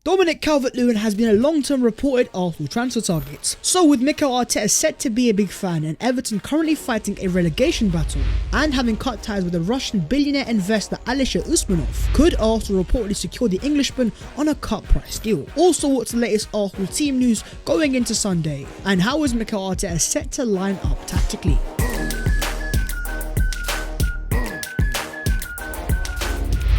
Dominic Calvert Lewin has been a long-term reported Arsenal transfer target. So with Mikel Arteta set to be a big fan and Everton currently fighting a relegation battle and having cut ties with the Russian billionaire investor Alisher Usmanov, could Arsenal reportedly secure the Englishman on a cut price deal? Also, what's the latest Arsenal team news going into Sunday, and how is Mikel Arteta set to line up tactically?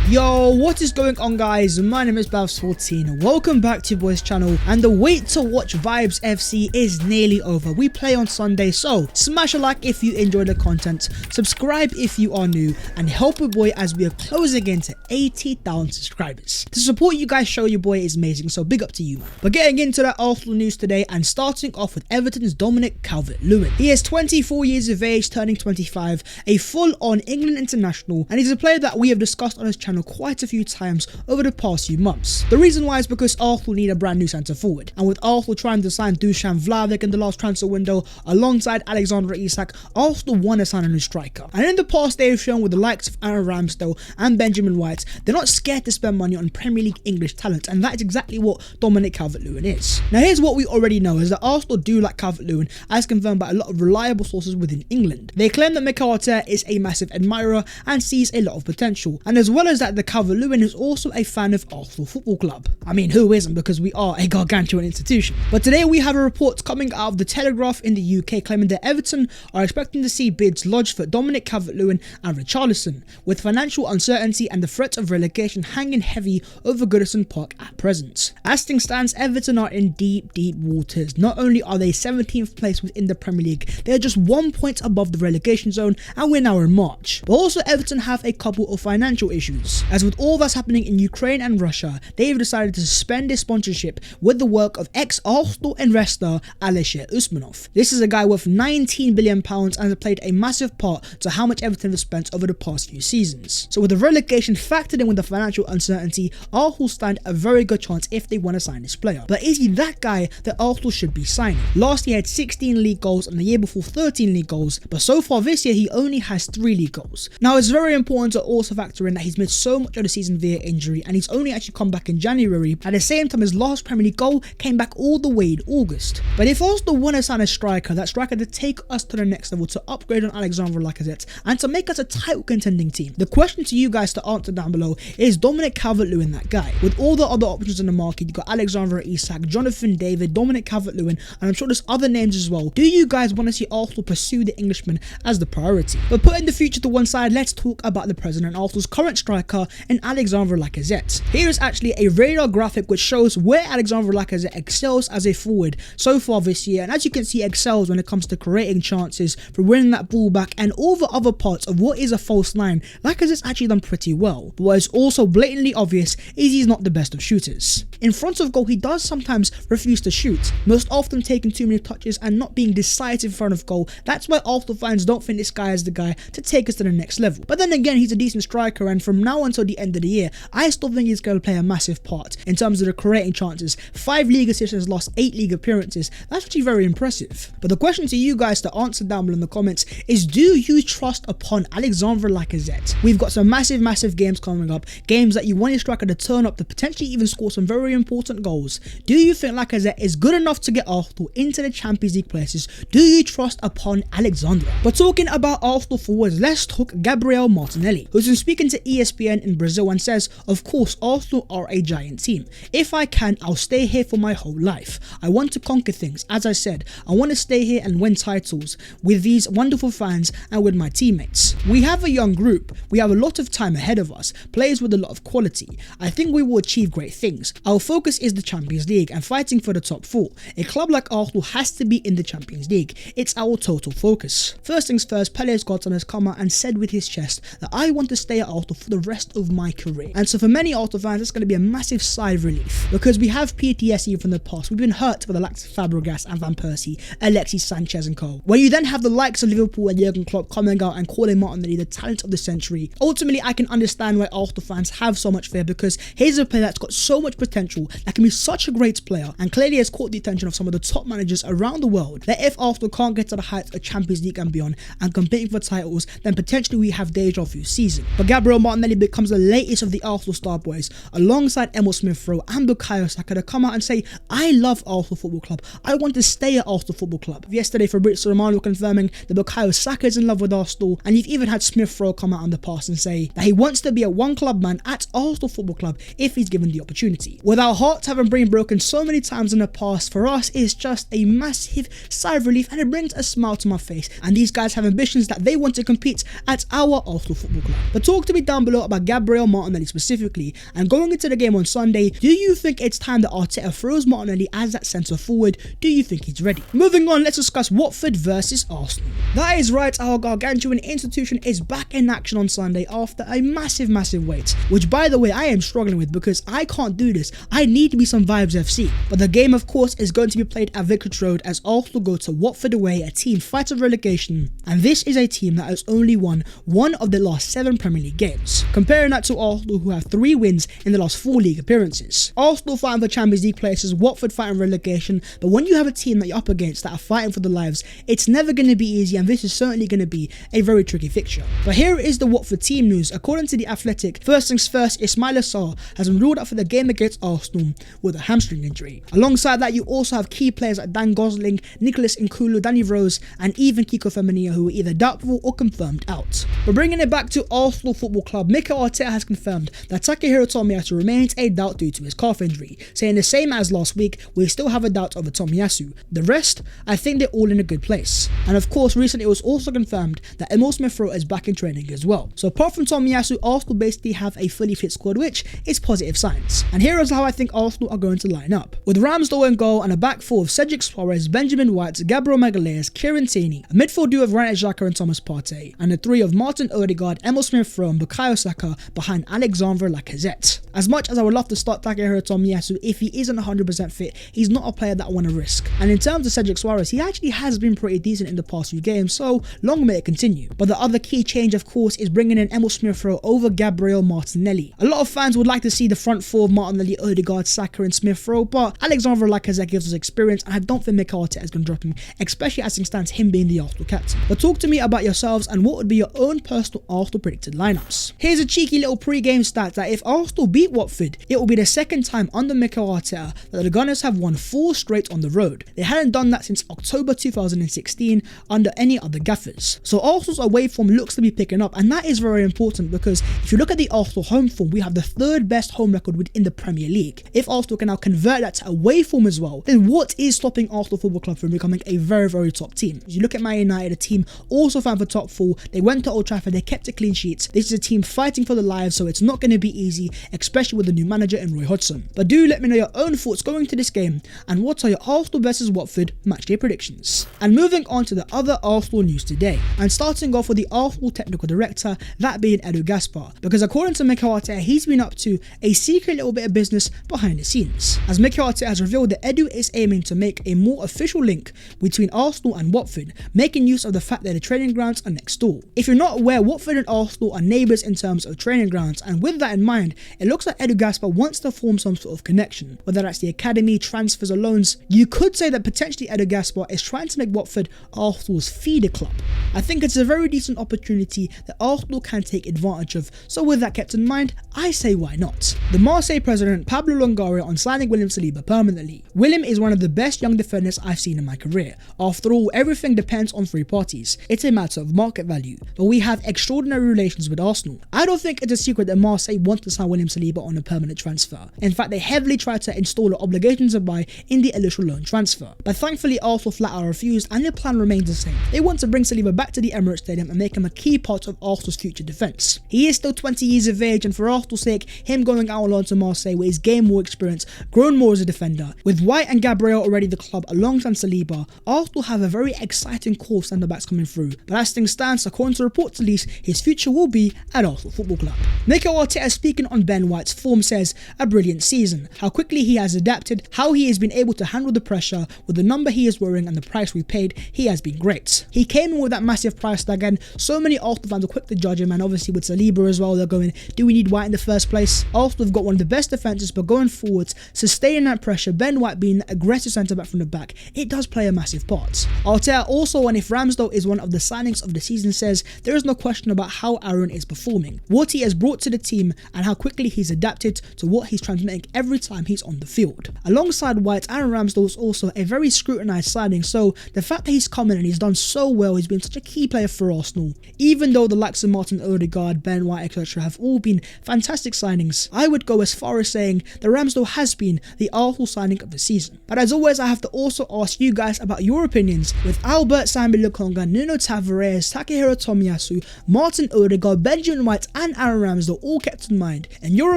Yo, what is going on, guys? My name is Bavs14. Welcome back to your boys channel, and the wait to watch Vibes FC is nearly over. We play on Sunday, so smash a like if you enjoy the content, subscribe if you are new, and help your boy as we are closing into 80,000 subscribers. The support you guys show your boy is amazing, so big up to you, man. But getting into that Arsenal news today, and starting off with Everton's Dominic Calvert Lewin. He is 24 years of age, turning 25, a full-on England international, and he's a player that we have discussed on his channel quite a few times over the past few months. The reason why is because Arsenal need a brand new centre forward, and with Arsenal trying to sign Dusan Vlahovic in the last transfer window alongside Alexander Isak, Arsenal want to sign a new striker. And in the past they have shown with the likes of Aaron Ramsdale and Benjamin White, they're not scared to spend money on Premier League English talent, and that is exactly what Dominic Calvert Lewin is. Now here's what we already know, is that Arsenal do like Calvert Lewin, as confirmed by a lot of reliable sources within England. They claim that Mikel Arteta is a massive admirer and sees a lot of potential, and as well as that, the Calvert Lewin is also a fan of Arsenal Football Club. I mean, who isn't, because we are a gargantuan institution. But today we have a report coming out of the Telegraph in the UK claiming that Everton are expecting to see bids lodged for Dominic Calvert Lewin and Richarlison, with financial uncertainty and the threat of relegation hanging heavy over Goodison Park at present. As things stands, Everton are in deep waters. Not only are they 17th place within the Premier League, they are just 1 point above the relegation zone, and we're now in March. But also Everton have a couple of financial issues, as with all that's happening in Ukraine and Russia, they've decided to suspend their sponsorship with the work of ex-Arsenal investor Alisher Usmanov. This is a guy worth £19 billion and has played a massive part to how much Everton have spent over the past few seasons. So with the relegation factored in with the financial uncertainty, Arsenal stand a very good chance if they want to sign this player. But is he that guy that Arsenal should be signing? Last year he had 16 league goals and the year before 13 league goals, but so far this year he only has 3 league goals. Now it's very important to also factor in that he's missed so much of the season via injury, and he's only actually come back in January. At the same time, his last Premier League goal came back all the way in August. But if Arsenal want to sign a striker, that striker to take us to the next level, to upgrade on Alexander Lacazette, and to make us a title contending team, the question to you guys to answer down below is Dominic Calvert Lewin that guy? With all the other options in the market, you got Alexander Isak, Jonathan David, Dominic Calvert Lewin, and I'm sure there's other names as well. Do you guys want to see Arsenal pursue the Englishman as the priority? But putting the future to one side, let's talk about the present and Arsenal's current striker in Alexander Lacazette. Here is actually a radar graphic which shows where Alexander Lacazette excels as a forward so far this year, and as you can see, excels when it comes to creating chances, for winning that ball back, and all the other parts of what is a false nine. Lacazette's actually done pretty well, but what is also blatantly obvious is he's not the best of shooters. In front of goal, he does sometimes refuse to shoot, most often taking too many touches and not being decisive in front of goal. That's why Arsenal fans don't think this guy is the guy to take us to the next level. But then again, he's a decent striker, and from now until the end of the year, I still think he's going to play a massive part in terms of the creating chances. 5 league assists in his last 8 league appearances. That's actually very impressive. But the question to you guys to answer down below in the comments is, do you trust upon Alexander Lacazette? We've got some massive games coming up, games that you want your striker to turn up to potentially even score some very important goals. Do you think Lacazette is good enough to get Arsenal into the Champions League places? Do you trust upon Alexander? But talking about Arsenal forwards, let's talk Gabriel Martinelli, who's been speaking to ESPN in Brazil and says, of course Arsenal are a giant team. If I can, I'll stay here for my whole life. I want to conquer things. As I said, I want to stay here and win titles with these wonderful fans and with my teammates. We have a young group. We have a lot of time ahead of us, players with a lot of quality. I think we will achieve great things. Our focus is the Champions League and fighting for the top 4. A club like Arsenal has to be in the Champions League. It's our total focus. First things first, Pele's Godson has come out and said with his chest that I want to stay at Arsenal for the rest of my career. And so for many Arsenal fans, it's going to be a massive sigh of relief, because we have PTSD from the past. We've been hurt by the likes of Fabregas and Van Persie, Alexis Sanchez and co. When you then have the likes of Liverpool and Jurgen Klopp coming out and calling Martinelli the talent of the century, ultimately I can understand why Arsenal fans have so much fear, because he's a player that's got so much potential, that can be such a great player, and clearly has caught the attention of some of the top managers around the world, that if Arsenal can't get to the heights of Champions League and beyond and competing for titles, then potentially we have deja vu season. But Gabriel Martinelli comes the latest of the Arsenal star boys, alongside Emil Smith-Rowe and Bukayo Saka, to come out and say, I love Arsenal Football Club, I want to stay at Arsenal Football Club. Yesterday, Fabrizio Romano confirming that Bukayo Saka is in love with Arsenal, and you've even had Smith-Rowe come out on the past and say that he wants to be a one-club man at Arsenal Football Club if he's given the opportunity. With our hearts having been broken so many times in the past, for us it's just a massive sigh of relief, and it brings a smile to my face, and these guys have ambitions that they want to compete at our Arsenal Football Club. But talk to me down below about Gabriel Martinelli specifically, and going into the game on Sunday, do you think it's time that Arteta throws Martinelli as that centre forward? Do you think he's ready? Moving on, let's discuss Watford versus Arsenal. That is right, our gargantuan institution is back in action on Sunday after a massive wait, which by the way I am struggling with because I can't do this. I need to be some Vibes FC. But the game of course is going to be played at Vicarage Road as Arsenal go to Watford away, a team fighting relegation, and this is a team that has only won one of the last 7 Premier League games. Comparing that to Arsenal, who have 3 wins in the last 4 league appearances. Arsenal fighting for Champions League places, Watford fighting relegation, but when you have a team that you're up against that are fighting for their lives, it's never going to be easy, and this is certainly going to be a very tricky fixture. But here is the Watford team news. According to The Athletic, first things first, Ismaila Sarr has been ruled out for the game against Arsenal with a hamstring injury. Alongside that, you also have key players like Dan Gosling, Nicholas Nkulu, Danny Rose, and even Kiko Femenia, who are either doubtful or confirmed out. But bringing it back to Arsenal Football Club, Mikel Arteta has confirmed that Takehiro Tomiyasu remains a doubt due to his calf injury, saying the same as last week, we still have a doubt over Tomiyasu. The rest, I think they're all in a good place. And of course, recently it was also confirmed that Emil Smith-Rowe is back in training as well. So apart from Tomiyasu, Arsenal basically have a fully fit squad, which is positive signs. And here is how I think Arsenal are going to line up. With Ramsdale in goal and a back four of Cedric Suarez, Benjamin White, Gabriel Magalhaes, Kieran Tierney, a midfield duo of Granit Xhaka and Thomas Partey, and a 3 of Martin Odegaard, Emil Smith-Rowe and Bukayo Saka behind Alexandre Lacazette. As much as I would love to start Takehiro Tomiyasu, if he isn't 100% fit, he's not a player that I want to risk. And in terms of Cedric Suarez, he actually has been pretty decent in the past few games, so long may it continue. But the other key change, of course, is bringing in Emil Smith-Rowe over Gabriel Martinelli. A lot of fans would like to see the front 4 of Martinelli, Odegaard, Saka and Smith-Rowe, but Alexandre Lacazette gives us experience, and I don't think Mikel Arteta is going to drop him, especially as it stands, him being the Arsenal captain. But talk to me about yourselves and what would be your own personal Arsenal predicted lineups. Here's a cheeky little pre-game stat that if Arsenal beat Watford, it will be the second time under Mikel Arteta that the Gunners have won 4 straight on the road. They hadn't done that since October 2016 under any other gaffers. So Arsenal's away form looks to be picking up, and that is very important because if you look at the Arsenal home form, we have the 3rd best home record within the Premier League. If Arsenal can now convert that to away form as well, then what is stopping Arsenal Football Club from becoming a very top team? As you look at Man United, a team also fighting for top 4, they went to Old Trafford, they kept a clean sheet. This is a team fighting for their lives, so it's not going to be easy, especially with the new manager in Roy Hodgson. But do let me know your own thoughts going to this game, and what are your Arsenal versus Watford matchday predictions. And moving on to the other Arsenal news today, and starting off with the Arsenal technical director, that being Edu Gaspar, because according to Mikel Arteta, he's been up to a secret little bit of business behind the scenes. As Mikel Arteta has revealed that Edu is aiming to make a more official link between Arsenal and Watford, making use of the fact that the training grounds are next door. If you're not aware, Watford and Arsenal are neighbours in terms of training grounds, and with that in mind, it looks like Edu Gaspar wants to form some sort of connection, whether that's the academy, transfers or loans. You could say that potentially Edu Gaspar is trying to make Watford Arsenal's feeder club. I think it's a very decent opportunity that Arsenal can take advantage of, so with that kept in mind, I say why not. The Marseille president Pablo Longoria on signing William Saliba permanently. William is one of the best young defenders I've seen in my career. After all, everything depends on 3 parties. It's a matter of market value, but we have extraordinary relations with Arsenal. I don't think it's a secret that Marseille want to sign William Saliba on a permanent transfer. In fact, they heavily tried to install an obligation to buy in the initial loan transfer, but thankfully Arsenal flat out refused, and their plan remains the same. They want to bring Saliba back to the Emirates Stadium and make him a key part of Arsenal's future defence. He is still 20 years of age, and for Arsenal's sake, him going out on loan to Marseille where he's gained more experience, grown more as a defender. With White and Gabriel already the club alongside Saliba, Arsenal have a very exciting core of centre-backs coming through, but as things stand, according to reports at least, his future will be at Arsenal Football Club. Mikel Arteta, speaking on Ben White's form, says, a brilliant season, how quickly he has adapted, how he has been able to handle the pressure, with the number he is wearing and the price we paid, he has been great. He came in with that massive price tag, and so many Arsenal fans are quick to judge him, and obviously with Saliba as well, they're going, do we need White in the first place? Arsenal have got one of the best defences, but going forwards, sustaining that pressure, Ben White being an aggressive centre-back from the back, it does play a massive part. Arteta also, and if Ramsdale is one of the signings of the season, says there is no question about how Aaron is performing. What what he has brought to the team and how quickly he's adapted to what he's trying to make every time he's on the field. Alongside White, Aaron Ramsdale is also a very scrutinised signing, so the fact that he's come in and he's done so well, he's been such a key player for Arsenal. Even though the likes of Martin Odegaard, Ben White, etc. have all been fantastic signings, I would go as far as saying that Ramsdale has been the Arsenal signing of the season. But as always, I have to also ask you guys about your opinions, with Albert Sambi Lukonga, Nuno Tavares, Takehiro Tomiyasu, Martin Odegaard, Benjamin White and Aaron Ramsdale all kept in mind. In your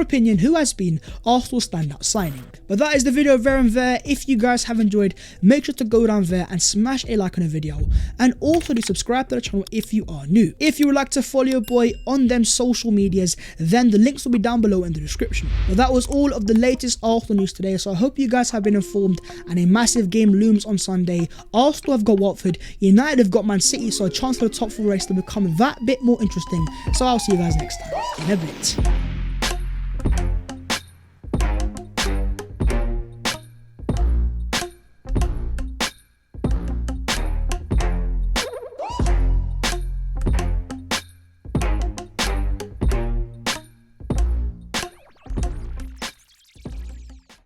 opinion, who has been Arsenal's standout signing? But that is the video there and there. If you guys have enjoyed, make sure to go down there and smash a like on the video, and also to subscribe to the channel if you are new. If you would like to follow your boy on them social medias, then the links will be down below in the description. But that was all of the latest Arsenal news today, so I hope you guys have been informed, and a massive game looms on Sunday. Arsenal have got Watford, United have got Man City, so a chance for the top 4 race to become that bit more interesting. So I'll see you guys next time in a bit.